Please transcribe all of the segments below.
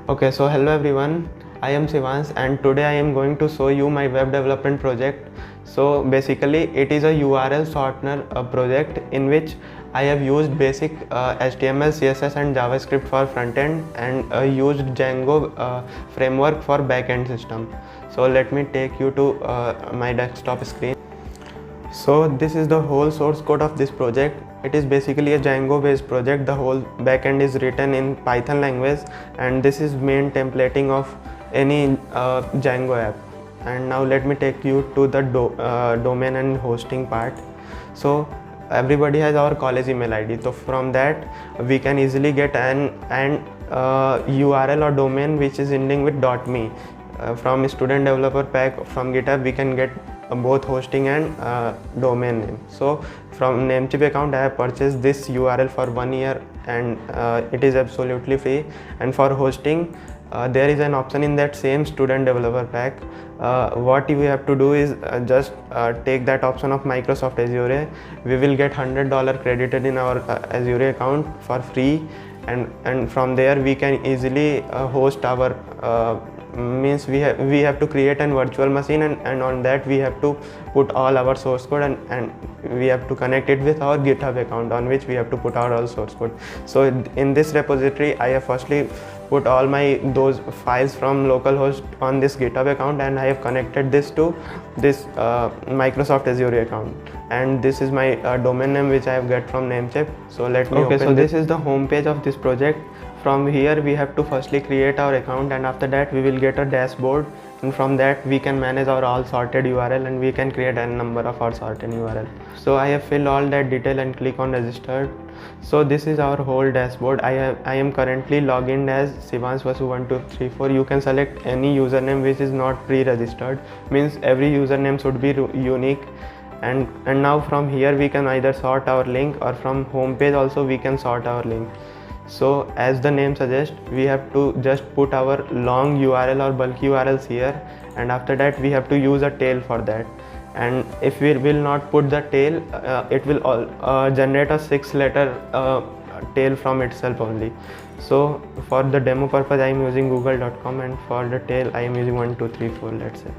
Okay, so hello everyone, I am Sivansh and today I am going to show you my web development project. So basically it is a URL shortener project in which I have used basic HTML, CSS and JavaScript for front end and used Django framework for back end system. So let me take you to my desktop screen. So this is the whole source code of this project. It is basically a Django based project. The whole backend is written in Python language and this is main templating of any Django app. And now let me take you to the domain and hosting part. So everybody has our college email ID. So from that we can easily get an URL or domain which is ending with .me. From student developer pack from GitHub we can get both hosting and domain name. So from Namecheap account I have purchased this URL for 1 year and it is absolutely free. And for hosting there is an option in that same student developer pack. What you have to do is just take that option of Microsoft Azure. We will get $100 credited in our Azure account for free, and from there we can easily host our means we have to create a virtual machine, and on that we have to put all our source code and we have to connect it with our GitHub account on which we have to put our all source code. So in this repository I have firstly put all my those files from localhost on this GitHub account, and I have connected this to this Microsoft Azure account, and this is my domain name which I have got from Namecheap. So let me open. So this is the home page of this project. From here we have to firstly create our account, and after that we will get a dashboard, and from that we can manage our all sorted URL and we can create a number of our sorted URL. So I have filled all that detail and click on registered. So this is our whole dashboard. I am currently logged in as Sivansh Vasu 1234. You can select any username which is not pre-registered, means every username should be unique. And now from here we can either sort our link, or from home page also we can sort our link. So as the name suggests, we have to just put our long URL or bulk URLs here, and after that we have to use a tail for that. And if we will not put the tail, it will generate a 6-letter tail from itself only. So for the demo purpose I am using google.com, and for the tail I am using 1234, let's say.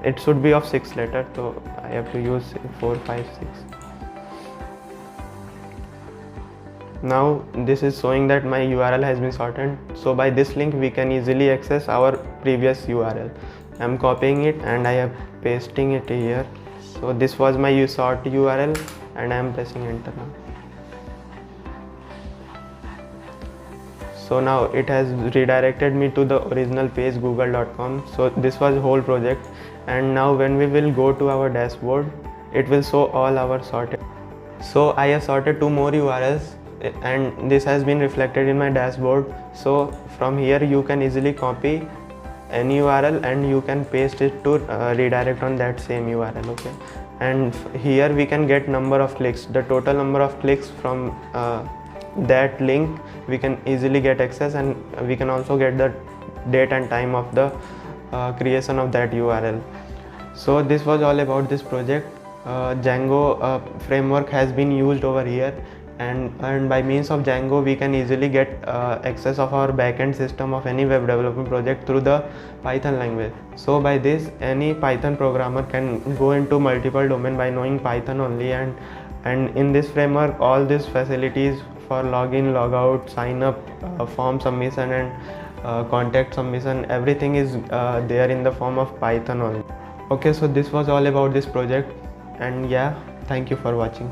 It should be of 6 letters, so I have to use 4, 5, 6. Now this is showing that my URL has been sorted. So by this link we can easily access our previous URL. I am copying it and I am pasting it here. So this was my sort URL and I am pressing enter now. So now it has redirected me to the original page google.com. So this was whole project, and now when we will go to our dashboard it will show all our sorted. So I have sorted 2 more URLs and this has been reflected in my dashboard. So from here you can easily copy any URL and you can paste it to redirect on that same URL. Okay, and here we can get number of clicks, the total number of clicks from that link we can easily get access, and we can also get the date and time of the creation of that URL. So this was all about this project. Django framework has been used over here, and by means of Django we can easily get access of our backend system of any web development project through the Python language. So by this any Python programmer can go into multiple domain by knowing Python only, and in this framework all these facilities for login, logout, sign up, form submission and contact submission, everything is there in the form of Python only. Okay, so this was all about this project, and yeah, thank you for watching.